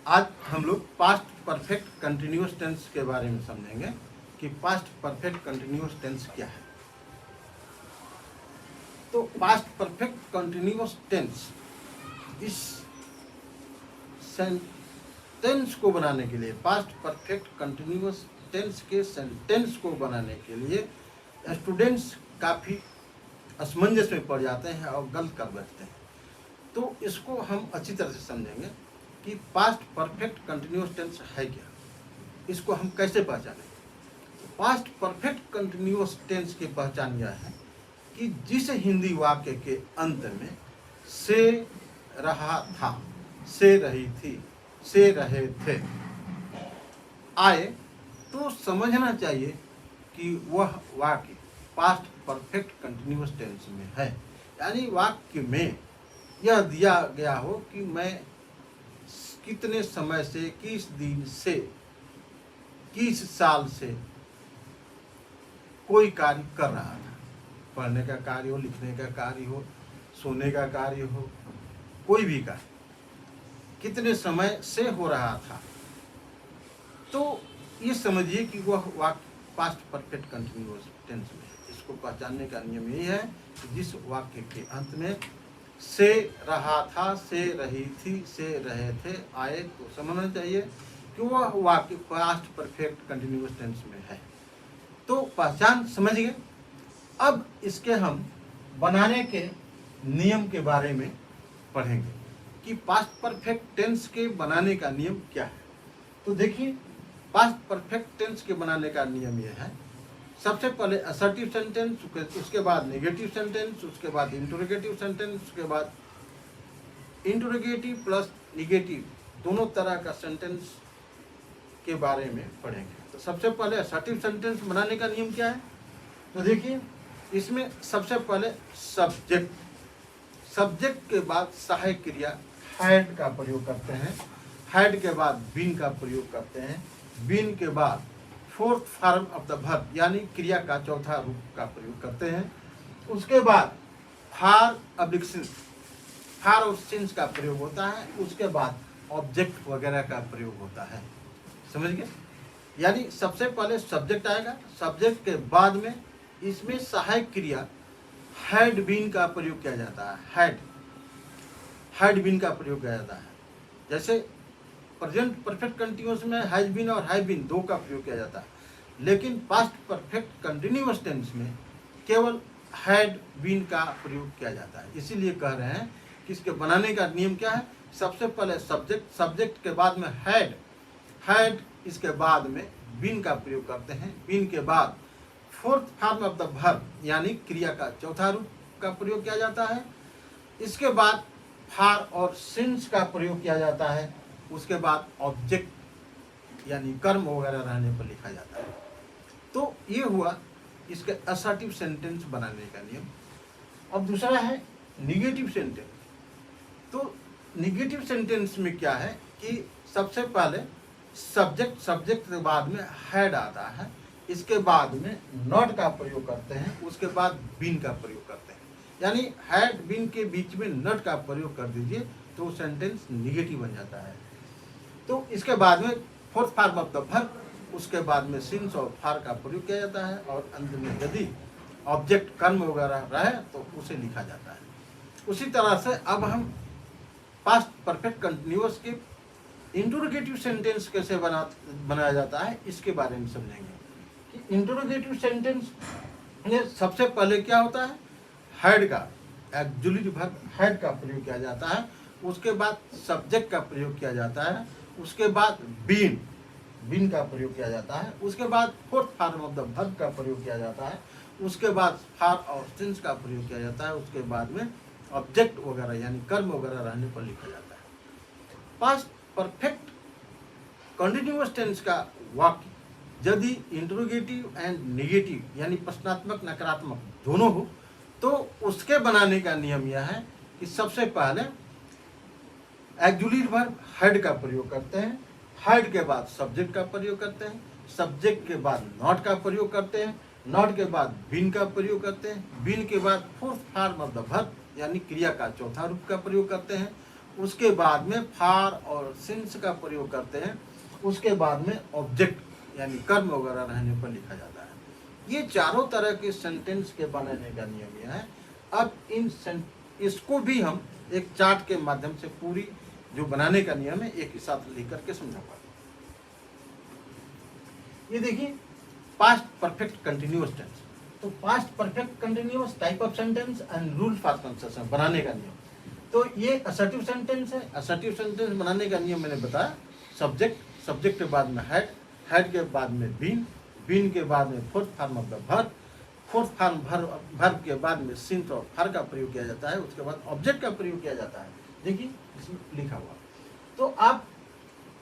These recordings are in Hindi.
आज हम लोग पास्ट परफेक्ट कंटिन्यूअस टेंस के बारे में समझेंगे कि पास्ट परफेक्ट कंटिन्यूअस टेंस क्या है। तो पास्ट परफेक्ट कंटिन्यूअस टेंस, इस सेंटेंस को बनाने के लिए, पास्ट परफेक्ट कंटिन्यूअस टेंस के सेंटेंस को बनाने के लिए स्टूडेंट्स काफ़ी असमंजस में पड़ जाते हैं और गलत कर बैठते हैं। तो इसको हम अच्छी तरह से समझेंगे कि पास्ट परफेक्ट कंटिन्यूअस टेंस है क्या, इसको हम कैसे पहचानेंगे। पास्ट परफेक्ट कंटिन्यूअस टेंस की पहचान यह है कि जिस हिंदी वाक्य के अंत में से रहा था, से रही थी, से रहे थे आए, तो समझना चाहिए कि वह वाक्य पास्ट परफेक्ट कंटिन्यूअस टेंस में है। यानी वाक्य में यह दिया गया हो कि मैं कितने समय से, किस दिन से, किस साल से कोई कार्य कर रहा था। पढ़ने का कार्य हो, लिखने का कार्य हो, सोने का कार्य हो, कोई भी कार्य कितने समय से हो रहा था। तो ये समझिए कि वह वाक्य पास्ट परफेक्ट कंटिन्यूअस टेंस में है। इसको पहचानने का नियम यही है कि जिस वाक्य के अंत में से रहा था, से रही थी, से रहे थे आए, तो समझना चाहिए कि वह वाक्य पास्ट परफेक्ट कंटिन्यूअस टेंस में है। तो पहचान समझ गए। अब इसके हम बनाने के नियम के बारे में पढ़ेंगे कि पास्ट परफेक्ट टेंस के बनाने का नियम क्या है। तो देखिए, पास्ट परफेक्ट टेंस के बनाने का नियम यह है, सबसे पहले असर्टिव सेंटेंस, उसके बाद नेगेटिव सेंटेंस, उसके बाद इंटरोगेटिव सेंटेंस, उसके बाद इंटरोगेटिव प्लस नेगेटिव दोनों तरह का सेंटेंस के बारे में पढ़ेंगे। तो सबसे पहले असर्टिव सेंटेंस बनाने का नियम क्या है। तो देखिए, इसमें सबसे पहले सब्जेक्ट, सब्जेक्ट के बाद सहायक क्रिया हैड का प्रयोग करते हैं, हैड के बाद बीन का प्रयोग करते हैं, बीन के बाद fourth form of the verb यानी क्रिया का चौथा रूप का प्रयोग करते हैं। उसके बाद फार अब्लिक सिंस, फार और सिंस का प्रयोग होता है। उसके बाद ऑब्जेक्ट वगैरह का प्रयोग होता है। समझ गए। यानी सबसे पहले सब्जेक्ट आएगा, सब्जेक्ट के बाद में इसमें सहायक क्रिया हैड बीन का प्रयोग किया जाता है। हैड बीन का प्रयोग किया जाता है। जैसे प्रेजेंट परफेक्ट कंटिन्यूअस में हैज बीन और हैव बीन दो का प्रयोग किया जाता है, लेकिन पास्ट परफेक्ट कंटिन्यूअस टेंस में केवल हैड बीन का प्रयोग किया जाता है। इसीलिए कह रहे हैं कि इसके बनाने का नियम क्या है। सबसे पहले सब्जेक्ट, सब्जेक्ट के बाद में हैड, हैड इसके बाद में बीन का प्रयोग करते हैं, बीन के बाद fourth form of the verb यानी क्रिया का चौथा रूप का प्रयोग किया जाता है। इसके बाद फार और सिंस का प्रयोग किया जाता है। उसके बाद ऑब्जेक्ट यानी कर्म वगैरह रहने पर लिखा जाता है। तो ये हुआ इसके असर्टिव सेंटेंस बनाने का नियम। अब दूसरा है निगेटिव सेंटेंस। तो निगेटिव सेंटेंस में क्या है कि सबसे पहले सब्जेक्ट, सब्जेक्ट के बाद में हैड आता है, इसके बाद में नॉट का प्रयोग करते हैं, उसके बाद बीन का प्रयोग करते हैं। यानी हैड बीन के बीच में नॉट का प्रयोग कर दीजिए तो सेंटेंस निगेटिव बन जाता है। तो इसके बाद में fourth form of the verb, उसके बाद में सिंस और फार का प्रयोग किया जाता है, और अंत में यदि ऑब्जेक्ट कर्म वगैरह रहे तो उसे लिखा जाता है। उसी तरह से अब हम पास्ट परफेक्ट कंटिन्यूअस के इंटरोगेटिव सेंटेंस कैसे बनाया जाता है इसके बारे में समझेंगे कि इंटरोगेटिव सेंटेंस में सबसे पहले क्या होता है, हैड का एक्जुलेटिव वर्ब हैड का प्रयोग किया जाता है। उसके बाद सब्जेक्ट का प्रयोग किया जाता है। उसके बाद बीन, बीन का प्रयोग किया जाता है। उसके बाद fourth form of the verb का प्रयोग किया जाता है। उसके बाद फार और सिंस का प्रयोग किया जाता है। उसके बाद में ऑब्जेक्ट वगैरह यानी कर्म वगैरह रहने पर लिखा जाता है। पास्ट परफेक्ट कंटिन्यूअस टेंस का वाक्य यदि इंटरोगेटिव एंड नेगेटिव यानी प्रश्नात्मक नकारात्मक दोनों हो तो उसके बनाने का नियम यह है कि सबसे पहले एक्जुलेटिव वर्ब हैड का प्रयोग करते हैं, हैड के बाद सब्जेक्ट का प्रयोग करते हैं, सब्जेक्ट के बाद नॉट का प्रयोग करते हैं, नॉट के बाद बीन का प्रयोग करते हैं, बीन के बाद fourth form of the verb यानी क्रिया का चौथा रूप का प्रयोग करते हैं। उसके बाद में फार और सिंस का प्रयोग करते हैं, उसके बाद में ऑब्जेक्ट यानी कर्म वगैरह रहने पर लिखा जाता है। ये चारों तरह के सेंटेंस के बनाने का नियम यह है। अब इसको भी हम एक चार्ट के माध्यम से पूरी जो बनाने का नियम है एक ही साथ लिख करके समझाऊंगा। ये देखिए पास्ट परफेक्ट कंटिन्यूअस टेंस। तो past perfect continuous type of sentence and rule for construction बनाने का नियम। तो ये असर्टिव सेंटेंस है। असर्टिव सेंटेंस बनाने का नियम मैंने बताया, सब्जेक्ट, सब्जेक्ट के बाद में हेड, हेड के बाद में बीन, बीन के बाद में fourth form of the verb, fourth form verb के बाद में सिंस और फर का प्रयोग किया जाता है, उसके बाद ऑब्जेक्ट का प्रयोग किया जाता है। देखिए इसमें लिखा हुआ। तो आप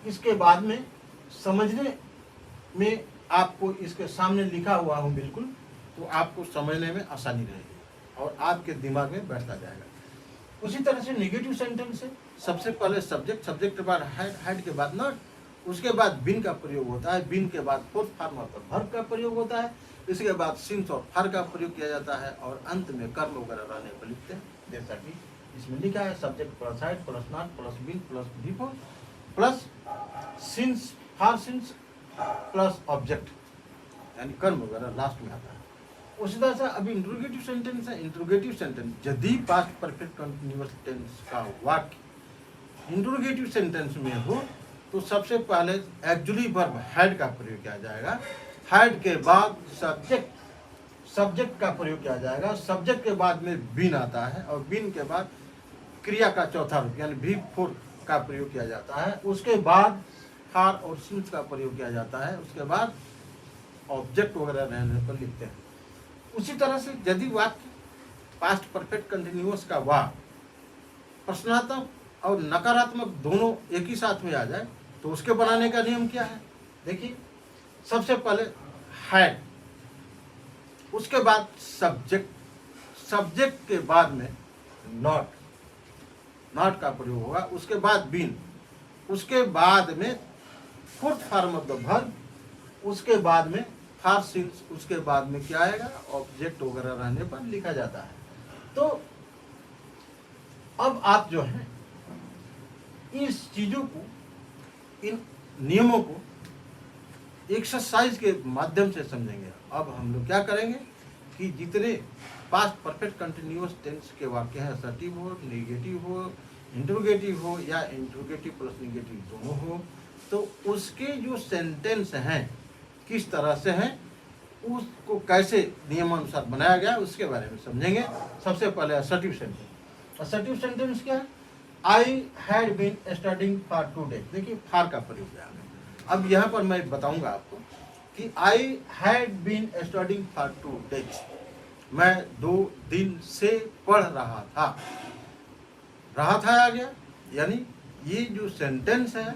इसके बाद में समझने में आपको इसके सामने लिखा हुआ हूँ बिल्कुल, तो आपको समझने में आसानी रहेगी और आपके दिमाग में बैठता जाएगा। उसी तरह से नेगेटिव सेंटेंस है। सबसे पहले सब्जेक्ट, सब्जेक्ट के बाद हेड, हेड के बाद नॉट, उसके बाद बिन का प्रयोग होता है, बिन के बाद fourth form of the verb का प्रयोग होता है, इसके बाद सिंस और फर का प्रयोग किया जाता है और अंत में कर्म वगैरह रहने पर लिखते हैं। जैसा कि इसमें लिखा है, subject plus had plus not plus been plus before plus since, for since plus object यानी कर्म वगैरह लास्ट में आता है। उसी तरह से अभी इंट्रोगेटिव सेंटेंस है। इंट्रोगेटिव सेंटेंस यदि पास्ट परफेक्ट कंटिन्यूअस टेंस का वाक्य इंट्रोगेटिव सेंटेंस में हो तो सबसे पहले एक्चुअली वर्ब हेड का प्रयोग किया जाएगा, हेड के बाद सब्जेक्ट, सब्जेक्ट का प्रयोग किया जाएगा, सब्जेक्ट के बाद में बिन आता है और बिन के बाद क्रिया का चौथा रूप यानी भी फोर का प्रयोग किया जाता है, उसके बाद फार और सिंस का प्रयोग किया जाता है, उसके बाद ऑब्जेक्ट वगैरह रहने पर लिखते हैं। उसी तरह से यदि वाक्य पास्ट परफेक्ट कंटिन्यूअस का वाक्य प्रश्नात्मक और नकारात्मक दोनों एक ही साथ में आ जाए तो उसके बनाने का नियम क्या है? देखिए सबसे पहले हैड, उसके बाद सब्जेक्ट, सब्जेक्ट के बाद में नॉट, नॉट का प्रयोग होगा, उसके बाद बीन, उसके बाद में fourth form of the verb, उसके बाद में फॉर सिंस, उसके बाद में क्या आएगा ऑब्जेक्ट वगैरह रहने पर लिखा जाता है। तो अब आप जो है इस चीजों को, इन नियमों को एक्सरसाइज के माध्यम से समझेंगे। अब हम लोग क्या करेंगे कि जितने पास्ट परफेक्ट कंटिन्यूअस टेंस के वाक्य हैं, असर्टिव हो, नेगेटिव हो, इंट्रोगेटिव हो या इंट्रोगेटिव प्लस नेगेटिव दोनों हो, तो उसके जो सेंटेंस हैं किस तरह से हैं, उसको कैसे नियमानुसार बनाया गया उसके बारे में समझेंगे। सबसे पहले असर्टिव सेंटेंस। असर्टिव सेंटेंस क्या है? I had been studying for 2 days। देखिए फार का प्रयोग किया गया। अब यहाँ पर मैं बताऊंगा आपको कि I had been studying for 2 days, मैं 2 दिन से पढ़ रहा था। रहा था आ गया, यानी ये जो सेंटेंस है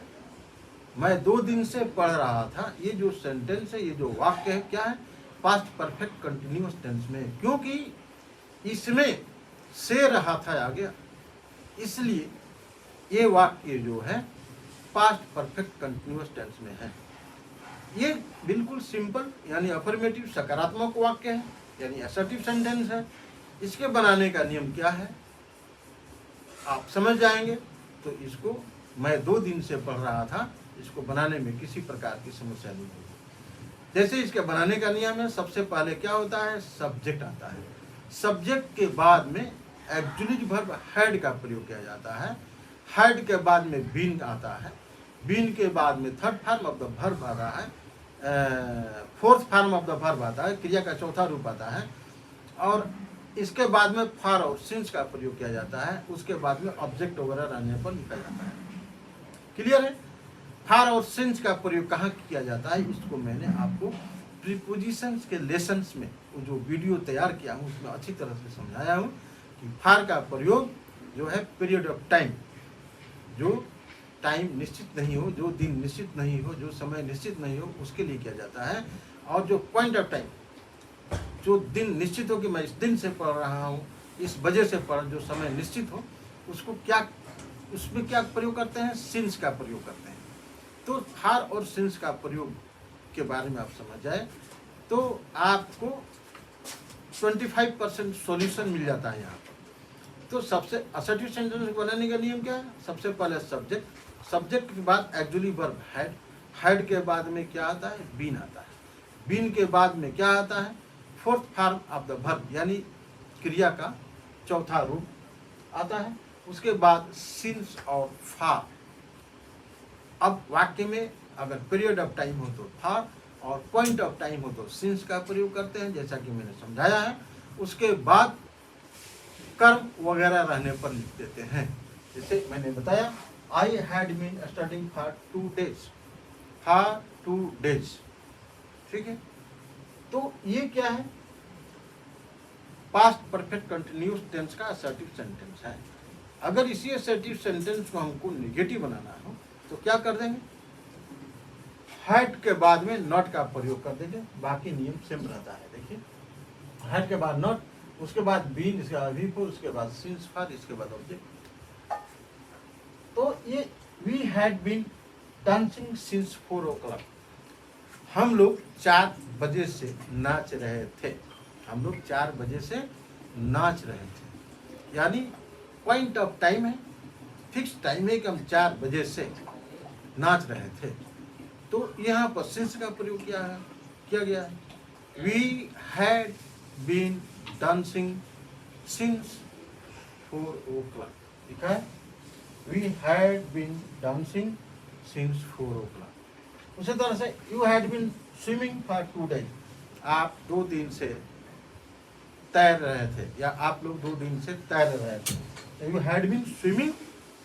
मैं 2 दिन से पढ़ रहा था, ये जो सेंटेंस है, ये जो वाक्य है क्या है? पास्ट परफेक्ट कंटिन्यूअस टेंस में, क्योंकि इसमें से रहा था आ गया, इसलिए ये वाक्य जो है पास्ट परफेक्ट कंटिन्यूअस टेंस में है। ये बिल्कुल सिंपल यानी अफर्मेटिव सकारात्मक वाक्य है, यानी असर्टिव सेंटेंस है। इसके बनाने का नियम क्या है आप समझ जाएंगे। तो इसको मैं 2 दिन से पढ़ रहा था, इसको बनाने में किसी प्रकार की समस्या नहीं होगी। जैसे इसके बनाने का नियम है, सबसे पहले क्या होता है? सब्जेक्ट आता है, सब्जेक्ट के बाद में एक्चुअली वर्ब हैड का प्रयोग किया जाता है, हैड के बाद में बीन आता है, बीन के बाद में third form of the verb आता है, fourth form of the verb आता है, क्रिया का चौथा रूप आता है, और इसके बाद में फॉर और सिंस का प्रयोग किया जाता है, उसके बाद में ऑब्जेक्ट वगैरह रहने पर लिखा जाता है। क्लियर है? फॉर और सिंस का प्रयोग कहाँ किया जाता है, इसको मैंने आपको प्रीपोजिशंस के लेसन्स में जो वीडियो तैयार किया हूँ उसमें अच्छी तरह से समझाया हूँ कि फॉर का प्रयोग जो है पीरियड ऑफ टाइम, जो टाइम निश्चित नहीं हो, जो दिन निश्चित नहीं हो, जो समय निश्चित नहीं हो, उसके लिए किया जाता है। और जो पॉइंट ऑफ टाइम, जो दिन निश्चित हो कि मैं इस दिन से पढ़ रहा हूँ, इस वजह से पढ़, जो समय निश्चित हो, उसको क्या, उसमें क्या प्रयोग करते हैं? सिंस का प्रयोग करते हैं। तो फॉर और सिंस का प्रयोग के बारे में आप समझ जाए तो आपको 25% सॉल्यूशन मिल जाता है यहाँ पर। तो सबसे असर्टिव सेंटेंस बनाने का नियम क्या है? सबसे पहले सब्जेक्ट, सब्जेक्ट के बाद एक्चुअली वर्ब हैड, हैड के बाद में क्या आता है? बीन आता है, बीन के बाद में क्या आता है? Fourth form of the verb यानी क्रिया का चौथा रूप आता है। उसके बाद सिंस और फॉर। अब वाक्य में अगर पीरियड ऑफ टाइम हो तो फॉर और पॉइंट ऑफ टाइम हो तो सिंस का प्रयोग करते हैं, जैसा कि मैंने समझाया है। उसके बाद कर्म वगैरह रहने पर लिख देते हैं, जैसे मैंने बताया I had been studying for 2 days, for 2 days। ठीक है, तो ये क्या है? पास्ट परफेक्ट कंटिन्यूअस टेंस का असर्टिव सेंटेंस है। अगर इसी असर्टिव सेंटेंस को हमको नेगेटिव बनाना हो तो क्या कर देंगे? हैड के बाद में नॉट का प्रयोग कर देंगे, बाकी नियम सेम रहता है। देखिए, हैड के बाद नॉट, उसके बाद बीन, इसके बाद वी फोर, उसके बाद सिंस फॉर, इसके बाद ऑब्जेक्ट। तो ये we had been dancing since 4 o'clock, हम लोग 4 बजे से नाच रहे थे, हम लोग 4 बजे से नाच रहे थे। यानी पॉइंट ऑफ टाइम है, फिक्स टाइम है कि हम 4 बजे से नाच रहे थे। तो यहाँ पर सिंस का प्रयोग किया गया है। We had been dancing since 4 o'clock, लिखा है we had been dancing since 4 o'clock। उसी तरह से you had been swimming for 2 days, आप 2 दिन से तैर रहे थे, या आप लोग 2 दिन से तैर रहे थे। You had been swimming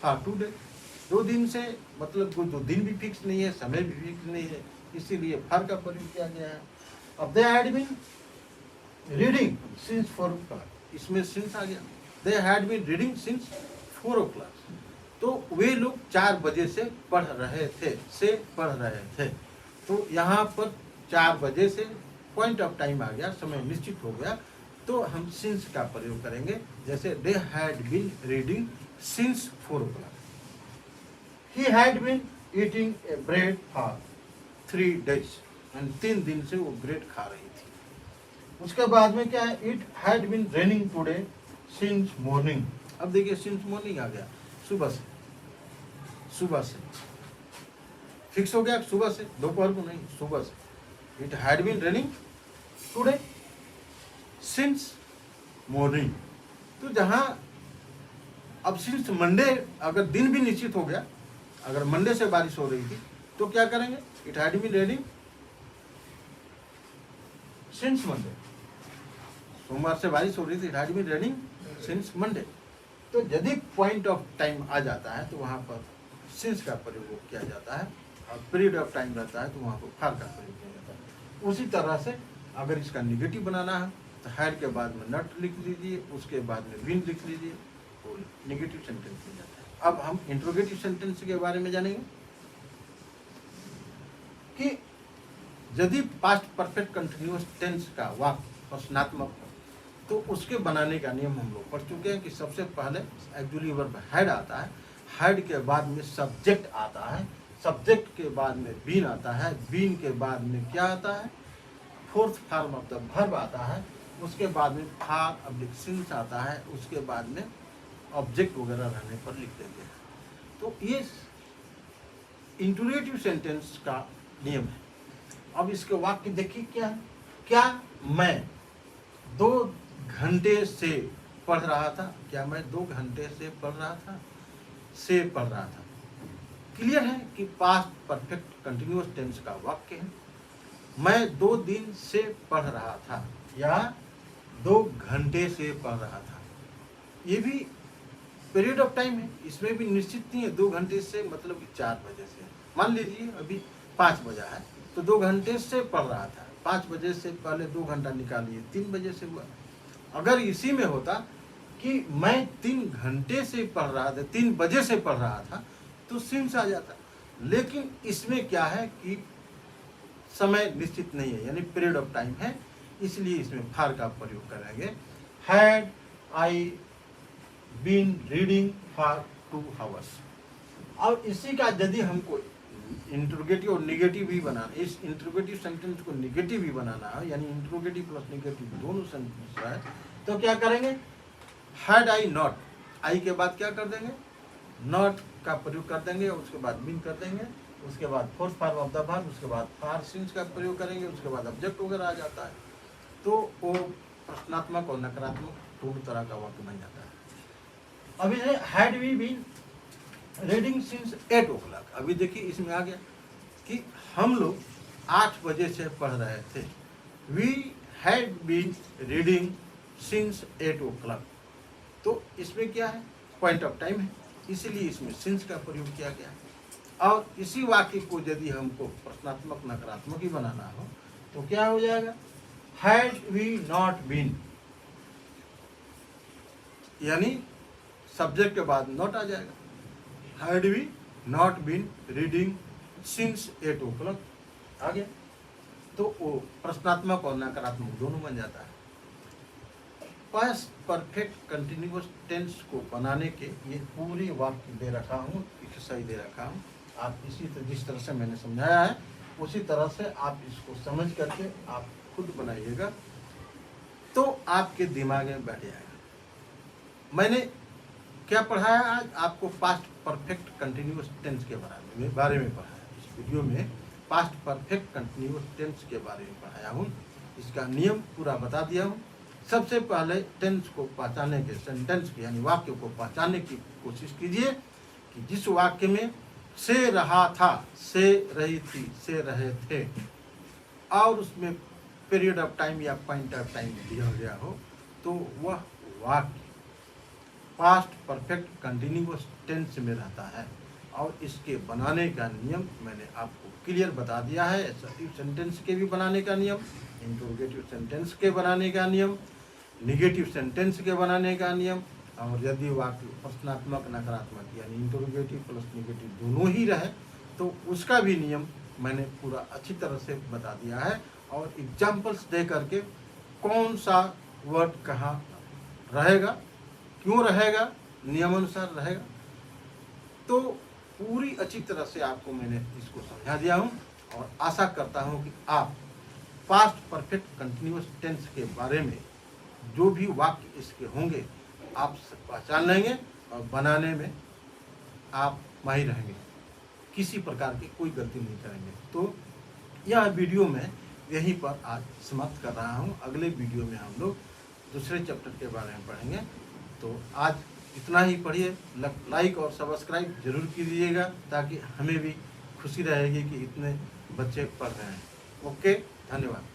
for 2 days, 2 दिन से मतलब कोई 2 दिन भी फिक्स नहीं है, समय भी फिक्स नहीं है, इसीलिए फॉर का प्रयोग किया गया है। अब they had been reading since 4 o'clock, इसमें सिंस आ गया। They had been reading since 4 o'clock, तो वे लोग 4 बजे से पढ़ रहे थे, तो यहाँ पर 4 बजे से पॉइंट ऑफ टाइम आ गया, समय निश्चित हो गया, तो हम सिंस का प्रयोग करेंगे। जैसे they had been reading since 4 o'clock। He had been eating a bread for 3 days, 3 दिन से वो ब्रेड खा रही थी। उसके बाद में क्या है? It had been raining today since morning. अब देखिए सिंस मॉर्निंग आ गया, सुबह से फिक्स हो गया, सुबह से, दोपहर को नहीं, सुबह से। It had been raining today since morning. तो जहां अब सिंस मंडे, अगर दिन भी निश्चित हो गया, अगर मंडे से बारिश हो रही थी तो क्या करेंगे? It had been raining since Monday, सोमवार से बारिश हो रही थी, it had been raining since Monday. तो यदि पॉइंट ऑफ टाइम आ जाता है तो वहां पर सिंस का प्रयोग किया जाता है, और पीरियड ऑफ टाइम रहता है तो वहां पर फॉर का प्रयोग किया जाता है। उसी तरह से अगर इसका निगेटिव बनाना है तो हैड के बाद में नॉट लिख लीजिए, उसके बाद में बीन लिख लीजिए, तो निगेटिव सेंटेंस मिल जाता है। अब हम इंट्रोगेटिव सेंटेंस के बारे में जानेंगे कि यदि पास्ट परफेक्ट कंटिन्यूअस टेंस का वाक्य प्रश्नात्मक हो तो उसके बनाने का नियम हम लोग पढ़ चुके हैं कि सबसे पहले एक्चुअली वर्ब हैड आता है, हैड के बाद में सब्जेक्ट आता है, सब्जेक्ट के बाद में बीन आता है, बीन के बाद में क्या आता है? Fourth form of the verb आता है, उसके बाद में फॉर ऑब्जेक्ट सिंस आता है, उसके बाद में ऑब्जेक्ट वगैरह रहने पर लिख देते हैं। तो ये इंट्रोगेटिव सेंटेंस का नियम है। अब इसके वाक्य देखिए क्या है? क्या मैं 2 घंटे से पढ़ रहा था? क्या मैं 2 घंटे से पढ़ रहा था? से पढ़ रहा था। क्लियर है कि पास्ट परफेक्ट कंटिन्यूअस टेंस का वाक्य है। मैं 2 दिन से पढ़ रहा था या 2 घंटे से पढ़ रहा था। ये भी पीरियड ऑफ टाइम है, इसमें भी निश्चित नहीं है 2 घंटे से मतलब कि 4 बजे से। मान लीजिए अभी 5 बजा है तो 2 घंटे से पढ़ रहा था, 5 बजे से पहले 2 घंटा निकालिए, 3 बजे से हुआ। अगर इसी में होता कि मैं 3 घंटे से पढ़ रहा था, 3 बजे से पढ़ रहा था, तो सिंस आ जाता। लेकिन इसमें क्या है कि समय निश्चित नहीं है, यानी पीरियड ऑफ टाइम है, इसलिए इसमें फॉर का प्रयोग करेंगे। Had I been reading for 2 hours। और इसी का यदि हमको इंट्रोगेटिव और निगेटिव भी बनाना, इस इंट्रोगेटिव सेंटेंस को निगेटिव भी बनाना है, यानी इंट्रोगेटिव प्लस निगेटिव दोनों सेंटेंस है, तो क्या करेंगे? हैड आई नॉट, आई के बाद क्या कर देंगे, नॉट का प्रयोग कर देंगे, उसके बाद बीन कर देंगे, उसके बाद fourth form of the verb, उसके बाद फॉर सिंस का प्रयोग करेंगे, उसके बाद ऑब्जेक्ट वगैरह आ जाता है। तो वो प्रश्नात्मक और नकारात्मक दोनों तरह का वाक्य बन जाता है। अभी है had we been reading since 8 o'clock। अभी देखिए इसमें आ गया कि हम लोग 8 बजे से पढ़ रहे थे। We had been reading since 8 o'clock। तो इसमें क्या है, पॉइंट ऑफ टाइम है, इसीलिए इसमें सिंस का प्रयोग किया गया है। और इसी वाक्य को यदि हमको प्रश्नात्मक नकारात्मक ही बनाना हो तो क्या हो जाएगा, हैड वी नॉट बीन, यानी सब्जेक्ट के बाद नॉट आ जाएगा। Had we not been reading since 8 o'clock आ गया। तो वो प्रश्नात्मक और नकारात्मक दोनों बन जाता है। पास्ट परफेक्ट कंटिन्यूअस टेंस को बनाने के ये पूरे वाक्य दे रखा हूँ, सही दे रखा हूँ। आप इसी तरह जिस तरह से मैंने समझाया है उसी तरह से आप इसको समझ करके आप खुद बनाइएगा, तो आपके दिमाग में बैठ जाएगा। मैंने क्या पढ़ाया आज आपको, पास्ट परफेक्ट कंटिन्यूअस टेंस के बारे में पढ़ाया। इस वीडियो में पास्ट परफेक्ट कंटिन्यूअस टेंस के बारे में पढ़ाया हूँ, इसका नियम पूरा बता दिया हूँ। सबसे पहले टेंस को पहचानने के, सेंटेंस के यानी वाक्य को पहचानने की कोशिश कीजिए कि जिस वाक्य में से रहा था, से रही थी, से रहे थे और उसमें पीरियड ऑफ टाइम या पॉइंट ऑफ टाइम दिया गया हो, तो वह वाक्य पास्ट परफेक्ट कंटिन्यूअस टेंस में रहता है। और इसके बनाने का नियम मैंने आपको क्लियर बता दिया है। असर्टिव सेंटेंस के भी बनाने का नियम, इंटरोगेटिव सेंटेंस के बनाने का नियम, निगेटिव सेंटेंस के बनाने का नियम, और यदि वाक्य प्रश्नात्मक नकारात्मक यानी इंटरोगेटिव प्लस निगेटिव दोनों ही रहे तो उसका भी नियम मैंने पूरा अच्छी तरह से बता दिया है। और एग्जाम्पल्स दे करके कौन सा वर्ड कहाँ रहेगा, क्यों रहेगा, नियमानुसार रहेगा, तो पूरी अच्छी तरह से आपको मैंने इसको समझा दिया हूँ। और आशा करता हूँ कि आप पास्ट परफेक्ट कंटिन्यूअस टेंस के बारे में जो भी वाक्य इसके होंगे आप पहचान लेंगे और बनाने में आप माहिर रहेंगे, किसी प्रकार की कोई गलती नहीं करेंगे। तो यह वीडियो मैं यहीं पर आज समाप्त कर रहा हूँ। अगले वीडियो में हम लोग दूसरे चैप्टर के बारे में पढ़ेंगे। तो आज इतना ही पढ़िए, लाइक और सब्सक्राइब जरूर कीजिएगा ताकि हमें भी खुशी रहेगी कि इतने बच्चे पढ़ रहे हैं। ओके, धन्यवाद।